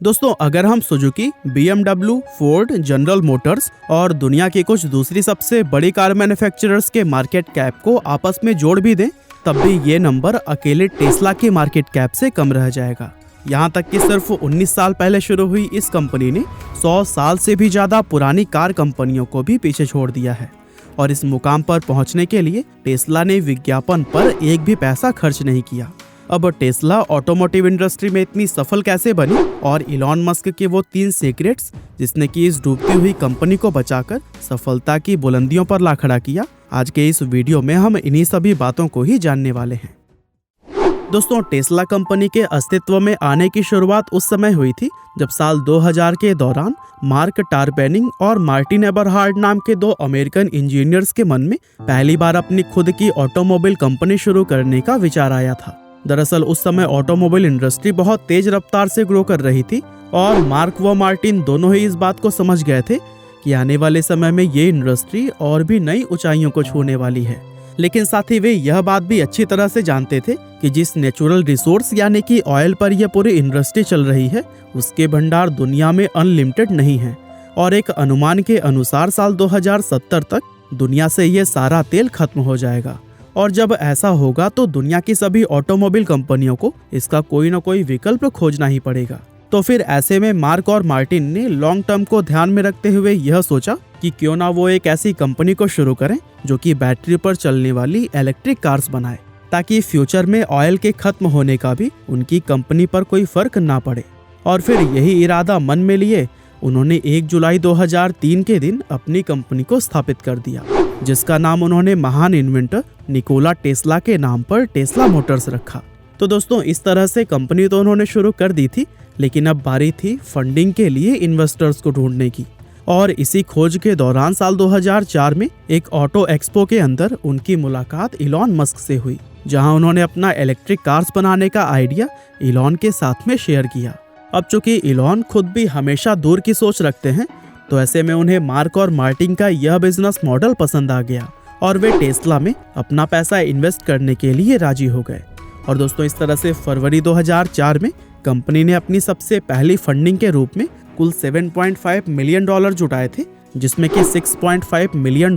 दोस्तों, अगर हम Suzuki, BMW, Ford, general Motors और दुनिया की कुछ दूसरी सबसे बड़ी कार मैन्युफैक्चरर्स के मार्केट कैप को आपस में जोड़ भी दें, तब भी ये नंबर अकेले टेस्ला की मार्केट कैप से कम रह जाएगा। यहाँ तक कि सिर्फ 19 साल पहले शुरू हुई इस कंपनी ने 100 साल से भी ज्यादा पुरानी कार कंपनियों को भी पीछे छोड़ दिया है। और इस मुकाम पर पहुंचने के लिए टेस्ला ने विज्ञापन पर एक भी पैसा खर्च नहीं किया। अब टेस्ला ऑटोमोटिव इंडस्ट्री में इतनी सफल कैसे बनी और इलॉन मस्क के वो 3 सीक्रेट्स जिसने कि इस डूबती हुई कंपनी को बचाकर सफलता की बुलंदियों पर ला खड़ा किया, आज के इस वीडियो में हम इन्हीं सभी बातों को ही जानने वाले हैं। दोस्तों, टेस्ला कंपनी के अस्तित्व में आने की शुरुआत उस समय हुई थी जब साल 2000 के दौरान मार्क टारपेनिंग और मार्टिन एबरहार्ड नाम के 2 अमेरिकन इंजीनियर्स के मन में पहली बार अपनी खुद की ऑटोमोबाइल कंपनी शुरू करने का विचार आया था। दरअसल उस समय ऑटोमोबाइल इंडस्ट्री बहुत तेज रफ्तार से ग्रो कर रही थी और मार्क व मार्टिन दोनों ही इस बात को समझ गए थे कि आने वाले समय में ये इंडस्ट्री और भी नई ऊंचाइयों को छूने वाली है। लेकिन साथ ही वे यह बात भी अच्छी तरह से जानते थे कि जिस नेचुरल रिसोर्स यानी कि ऑयल पर यह पूरी इंडस्ट्री चल रही है, उसके भंडार दुनिया में अनलिमिटेड नहीं है और एक अनुमान के अनुसार साल 2070 तक दुनिया से ये सारा तेल खत्म हो जाएगा। और जब ऐसा होगा तो दुनिया की सभी ऑटोमोबाइल कंपनियों को इसका कोई न कोई विकल्प खोजना ही पड़ेगा। तो फिर ऐसे में मार्क और मार्टिन ने लॉन्ग टर्म को ध्यान में रखते हुए यह सोचा कि क्यों ना वो एक ऐसी कंपनी को शुरू करें जो कि बैटरी पर चलने वाली इलेक्ट्रिक कार्स बनाए, ताकि फ्यूचर में ऑयल के खत्म होने का भी उनकी कंपनी पर कोई फर्क ना पड़े। और फिर यही इरादा मन में लिए उन्होंने 1 जुलाई 2003 के दिन अपनी कंपनी को स्थापित कर दिया, जिसका नाम उन्होंने महान इन्वेंटर निकोला टेस्ला के नाम पर टेस्ला मोटर्स रखा। तो दोस्तों, इस तरह से कंपनी तो उन्होंने शुरू कर दी थी, लेकिन अब बारी थी फंडिंग के लिए इन्वेस्टर्स को ढूंढने की। और इसी खोज के दौरान साल 2004 में एक ऑटो एक्सपो के अंदर उनकी मुलाकात इलॉन मस्क से हुई, जहां उन्होंने अपना इलेक्ट्रिक कार्स बनाने का आइडिया इलॉन के साथ में शेयर किया। अब चूंकि इलॉन खुद भी हमेशा दूर की सोच रखते हैं, तो ऐसे में उन्हें मार्क और मार्टिन का यह बिजनेस मॉडल पसंद आ गया और वे टेस्ला में अपना पैसा इन्वेस्ट करने के लिए राजी हो गए। और दोस्तों, इस तरह से फरवरी 2004 में कंपनी ने अपनी सबसे पहली फंडिंग के रूप में कुल $7.5 मिलियन जुटाए थे, जिसमें कि $6.5 मिलियन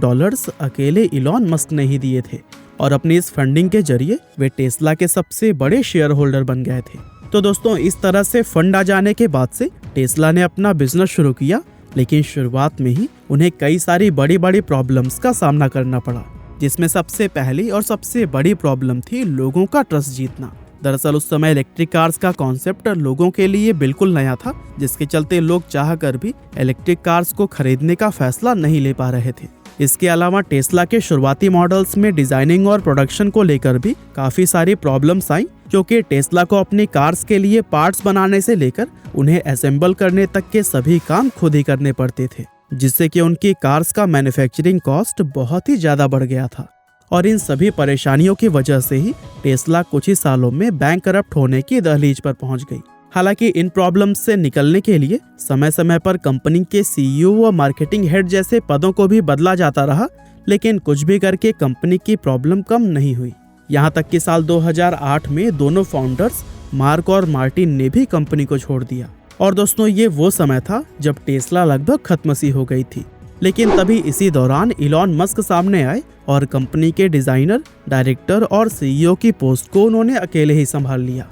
अकेले इलॉन मस्क ने ही दिए थे। और अपनी इस फंडिंग के जरिए वे टेस्ला के सबसे बड़े शेयर होल्डर बन गए थे। तो दोस्तों, इस तरह से फंड आ जाने के बाद से टेस्ला ने अपना बिजनेस शुरू किया, लेकिन शुरुआत में ही उन्हें कई सारी बड़ी बड़ी प्रॉब्लम्स का सामना करना पड़ा, जिसमें सबसे पहली और सबसे बड़ी प्रॉब्लम थी लोगों का ट्रस्ट जीतना। दरअसल उस समय इलेक्ट्रिक कार्स का कॉन्सेप्ट लोगों के लिए बिल्कुल नया था, जिसके चलते लोग चाहकर भी इलेक्ट्रिक कार्स को खरीदने का फैसला नहीं ले पा रहे थे। इसके अलावा टेस्ला के शुरुआती मॉडल्स में डिजाइनिंग और प्रोडक्शन को लेकर भी काफी सारी प्रॉब्लम्स आई, क्योंकि टेस्ला को अपनी कार्स के लिए पार्ट्स बनाने से लेकर उन्हें असेंबल करने तक के सभी काम खुद ही करने पड़ते थे, जिससे कि उनकी कार्स का मैन्युफैक्चरिंग कॉस्ट बहुत ही ज्यादा बढ़ गया था। और इन सभी परेशानियों की वजह से ही टेस्ला कुछ ही सालों में बैंकरप्ट होने की दहलीज पर पहुंच गई। हालांकि इन प्रॉब्लम्स से निकलने के लिए समय समय पर कंपनी के CEO व मार्केटिंग हेड जैसे पदों को भी बदला जाता रहा, लेकिन कुछ भी करके कंपनी की प्रॉब्लम कम नहीं हुई। यहाँ तक कि साल 2008 में दोनों फाउंडर्स मार्क और मार्टिन ने भी कंपनी को छोड़ दिया। और दोस्तों, ये वो समय था जब टेस्ला लगभग खत्म सी हो गई थी। लेकिन तभी इसी दौरान इलॉन मस्क सामने आए और कंपनी के डिजाइनर, डायरेक्टर और CEO की पोस्ट को उन्होंने अकेले ही संभाल लिया।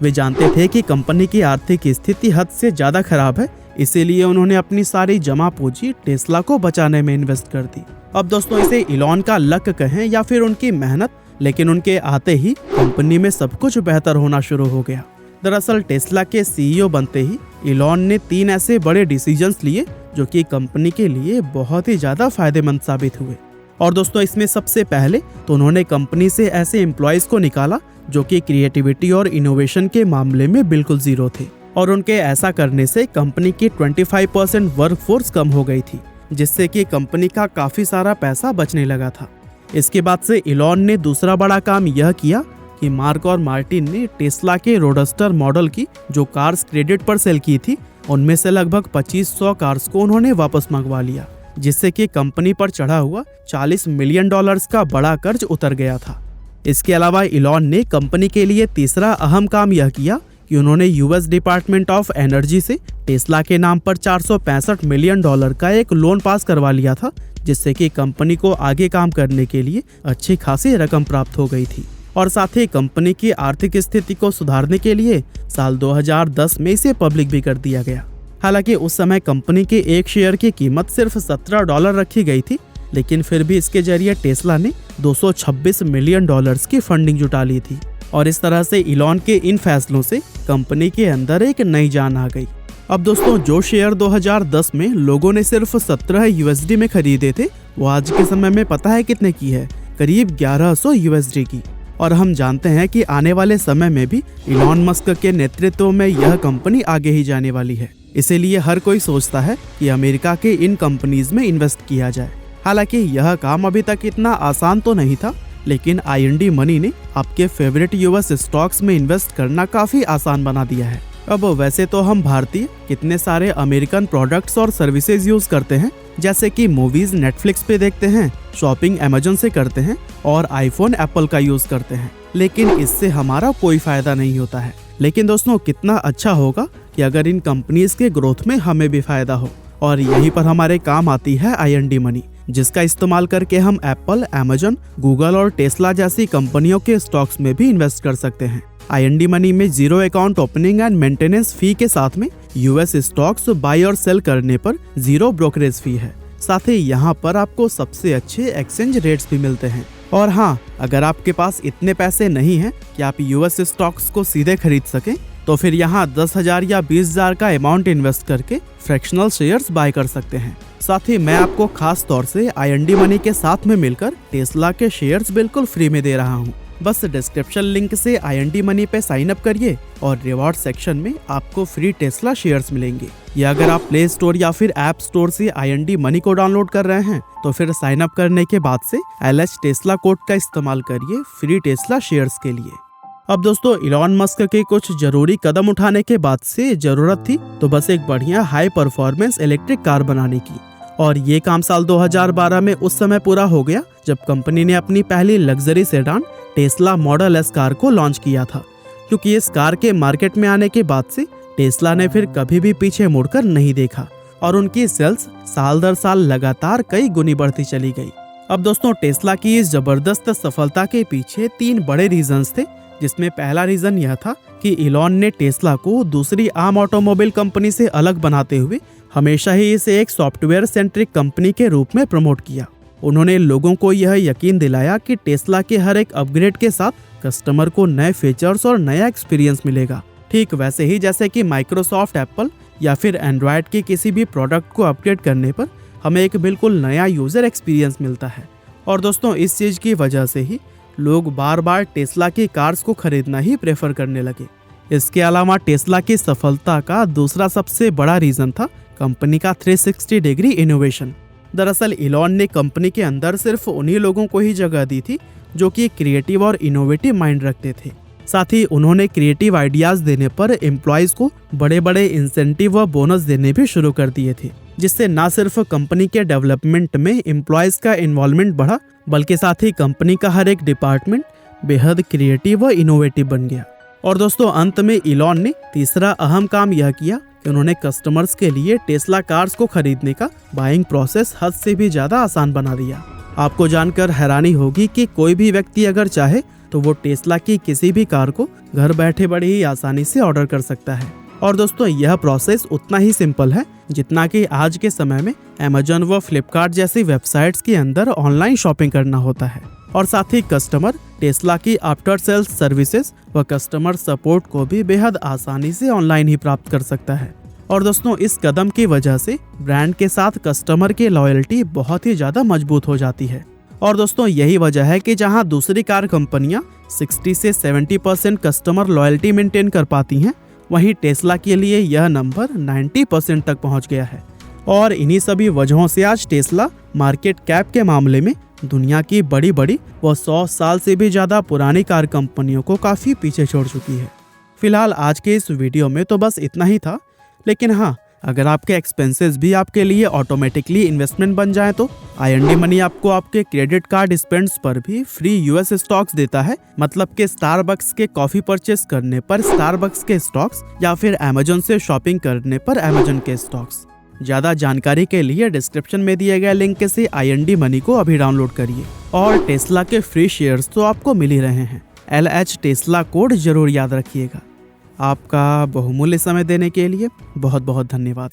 वे जानते थे कि कंपनी की आर्थिक स्थिति हद से ज्यादा खराब है, इसीलिए उन्होंने अपनी सारी जमा पूंजी टेस्ला को बचाने में इन्वेस्ट कर दी। अब दोस्तों, इसे इलॉन का लक कहें या फिर उनकी मेहनत, लेकिन उनके आते ही कंपनी में सब कुछ बेहतर होना शुरू हो गया। दरअसल टेस्ला के CEO बनते ही इलॉन ने 3 ऐसे बड़े डिसीजंस लिए जो कि कंपनी के लिए बहुत ही ज्यादा फायदेमंद साबित हुए। और दोस्तों, इसमें सबसे पहले तो उन्होंने कंपनी से ऐसे एम्प्लॉयज को निकाला जो कि क्रिएटिविटी और इनोवेशन के मामले में बिल्कुल जीरो थे। और उनके ऐसा करने से कंपनी की 25% वर्कफोर्स कम हो गई थी, जिससे कि कंपनी का काफी सारा पैसा बचने लगा था। इसके बाद से इलॉन ने दूसरा बड़ा काम यह किया कि मार्क और मार्टिन ने टेस्ला के रोडस्टर मॉडल की जो कार्स क्रेडिट पर सेल की थी, उनमें से लगभग 2500 कार्स को उन्होंने वापस मंगवा लिया, जिससे कि कंपनी पर चढ़ा हुआ $40 मिलियन का बड़ा कर्ज उतर गया था। इसके अलावा इलॉन ने कंपनी के लिए तीसरा अहम काम यह किया कि उन्होंने यूएस डिपार्टमेंट ऑफ एनर्जी से टेस्ला के नाम पर $465 मिलियन का एक लोन पास करवा लिया था, जिससे कि कंपनी को आगे काम करने के लिए अच्छी खासी रकम प्राप्त हो गई थी। और साथ ही कंपनी की आर्थिक स्थिति को सुधारने के लिए साल 2010 में इसे पब्लिक भी कर दिया गया। हालांकि उस समय कंपनी के एक शेयर की कीमत सिर्फ $17 रखी गई थी, लेकिन फिर भी इसके जरिए टेस्ला ने $226 मिलियन की फंडिंग जुटा ली थी। और इस तरह से इलॉन के इन फैसलों से कंपनी के अंदर एक नई जान आ गई। अब दोस्तों, जो शेयर 2010 में लोगों ने सिर्फ 17 USD में खरीदे थे, वो आज के समय में पता है कितने की है? करीब 1100 USD की। और हम जानते हैं कि आने वाले समय में भी इलॉन मस्क के नेतृत्व में यह कंपनी आगे ही जाने वाली है। इसीलिए हर कोई सोचता है कि अमेरिका के इन कंपनीज में इन्वेस्ट किया जाए। हालांकि यह काम अभी तक इतना आसान तो नहीं था, लेकिन IND मनी ने आपके फेवरेट US स्टॉक्स में इन्वेस्ट करना काफी आसान बना दिया है। अब वैसे तो हम भारतीय कितने सारे अमेरिकन प्रोडक्ट्स और सर्विसेज यूज करते हैं, जैसे कि मूवीज नेटफ्लिक्स पे देखते हैं, शॉपिंग अमेजन से करते हैं और आईफोन एप्पल का यूज करते हैं, लेकिन इससे हमारा कोई फायदा नहीं होता है। लेकिन दोस्तों, कितना अच्छा होगा कि अगर इन कंपनीज के ग्रोथ में हमें भी फायदा हो। और यहीं पर हमारे काम आती है IND मनी, जिसका इस्तेमाल करके हम एप्पल, अमेजन, गूगल और टेस्ला जैसी कंपनियों के स्टॉक्स में भी इन्वेस्ट कर सकते हैं। IND मनी में 0 अकाउंट ओपनिंग एंड मेंटेनेंस फी के साथ में US स्टॉक्स बाय और सेल करने पर 0 ब्रोकरेज फी है। साथ ही यहाँ पर आपको सबसे अच्छे एक्सचेंज रेट्स भी मिलते हैं। और हाँ, अगर आपके पास इतने पैसे नहीं हैं कि आप US स्टॉक्स को सीधे खरीद सकें, तो फिर यहाँ 10,000 या 20,000 का अमाउंट इन्वेस्ट करके फ्रैक्शनल शेयर्स बाय कर सकते हैं। साथ ही मैं आपको खास तौर से IND मनी के साथ में मिलकर टेस्ला के शेयर्स बिल्कुल फ्री में दे रहा हूँ। बस डिस्क्रिप्शन लिंक से IND मनी पे साइन अप करिए और रिवॉर्ड सेक्शन में आपको फ्री टेस्ला शेयर्स मिलेंगे। या अगर आप प्ले स्टोर या फिर ऐप स्टोर से IND मनी को डाउनलोड कर रहे हैं, तो फिर साइन अप करने के बाद से LH टेस्ला कोड का इस्तेमाल करिए फ्री टेस्ला शेयर्स के लिए। अब दोस्तों, इलॉन मस्क के कुछ जरूरी कदम उठाने के बाद से जरूरत थी तो बस एक बढ़िया हाई परफॉर्मेंस इलेक्ट्रिक कार बनाने की। और ये काम साल 2012 में उस समय पूरा हो गया जब कंपनी ने अपनी पहली luxury sedan Tesla model S car को लॉन्च किया था। क्योंकि इस कार के मार्केट में आने के बाद से टेस्ला ने फिर कभी भी पीछे मुड़कर नहीं देखा और उनकी सेल्स साल दर साल लगातार कई गुनी बढ़ती चली गई। अब दोस्तों, टेस्ला की इस जबरदस्त सफलता के पीछे 3 बड़े रीजंस थे, जिसमें पहला रीजन यह था कि इलॉन ने टेस्ला को दूसरी आम ऑटोमोबाइल कंपनी से अलग बनाते हुए हमेशा ही इसे एक सॉफ्टवेयर सेंट्रिक कंपनी के रूप में प्रमोट किया। उन्होंने लोगों को यह यकीन दिलाया कि टेस्ला के हर एक अपग्रेड के साथ कस्टमर को नए फीचर्स और नया एक्सपीरियंस मिलेगा। ठीक वैसे ही जैसे कि माइक्रोसॉफ्ट, एप्पल या फिर एंड्रॉयड के किसी भी प्रोडक्ट को अपग्रेड करने पर हमें एक बिल्कुल नया यूजर एक्सपीरियंस मिलता है। और दोस्तों, इस चीज की वजह से ही लोग बार बार टेस्ला की कार्स को खरीदना ही प्रेफर करने लगे। इसके अलावा टेस्ला की सफलता का दूसरा सबसे बड़ा रीजन था कंपनी का 360 डिग्री इनोवेशन। दरअसल इलॉन ने कंपनी के अंदर सिर्फ उन्हीं लोगों को ही जगह दी थी जो कि क्रिएटिव और इनोवेटिव माइंड रखते थे। साथ ही उन्होंने क्रिएटिव आइडियाज देने पर एम्प्लॉयज को बड़े बड़े इंसेंटिव व बोनस देने भी शुरू कर दिए थे, जिससे न सिर्फ कंपनी के डेवलपमेंट में एम्प्लॉयज का इन्वॉल्वमेंट बढ़ा, बल्कि साथ ही कंपनी का हर एक डिपार्टमेंट बेहद क्रिएटिव व इनोवेटिव बन गया। और दोस्तों, अंत में इलॉन ने तीसरा अहम काम यह किया कि उन्होंने कस्टमर्स के लिए टेस्ला कार्स को खरीदने का बाइंग प्रोसेस हद से भी ज्यादा आसान बना दिया। आपको जानकर हैरानी होगी कि कोई भी व्यक्ति अगर चाहे तो वो टेस्ला की किसी भी कार को घर बैठे बड़ी ही आसानी से ऑर्डर कर सकता है। और दोस्तों, यह प्रोसेस उतना ही सिंपल है जितना कि आज के समय में अमेजन व फ्लिपकार्ट जैसी वेबसाइट्स के अंदर ऑनलाइन शॉपिंग करना होता है। और साथ ही कस्टमर टेस्ला की आफ्टर सेल्स सर्विसेज व कस्टमर सपोर्ट को भी बेहद आसानी से ऑनलाइन ही प्राप्त कर सकता है। और दोस्तों, इस कदम की वजह से ब्रांड के साथ कस्टमर की लॉयल्टी बहुत ही ज्यादा मजबूत हो जाती है। और दोस्तों, यही वजह है कि जहां दूसरी कार कंपनियां 60 से 70% कस्टमर लॉयल्टी मेंटेन कर पाती हैं, वहीं टेस्ला के लिए यह नंबर 90% तक पहुंच गया है। और इन्हीं सभी वजहों से आज टेस्ला मार्केट कैप के मामले में दुनिया की बड़ी बड़ी व 100 साल से भी ज्यादा पुरानी कार कंपनियों को काफी पीछे छोड़ चुकी है। फिलहाल आज के इस वीडियो में तो बस इतना ही था, लेकिन हाँ, अगर आपके एक्सपेंसेस भी आपके लिए ऑटोमेटिकली इन्वेस्टमेंट बन जाए तो IND मनी आपको आपके क्रेडिट कार्ड स्पेंड्स पर भी फ्री US स्टॉक्स देता है। मतलब कि स्टारबक्स के कॉफी परचेस करने पर स्टारबक्स के स्टॉक्स या फिर अमेजोन से शॉपिंग करने पर अमेजोन के स्टॉक्स। ज़्यादा जानकारी के लिए डिस्क्रिप्शन में दिए गए लिंक से IND मनी को अभी डाउनलोड करिए। और टेस्ला के फ्री शेयर्स तो आपको मिल ही रहे हैं। LH टेस्ला कोड जरूर याद रखिएगा। आपका बहुमूल्य समय देने के लिए बहुत बहुत धन्यवाद।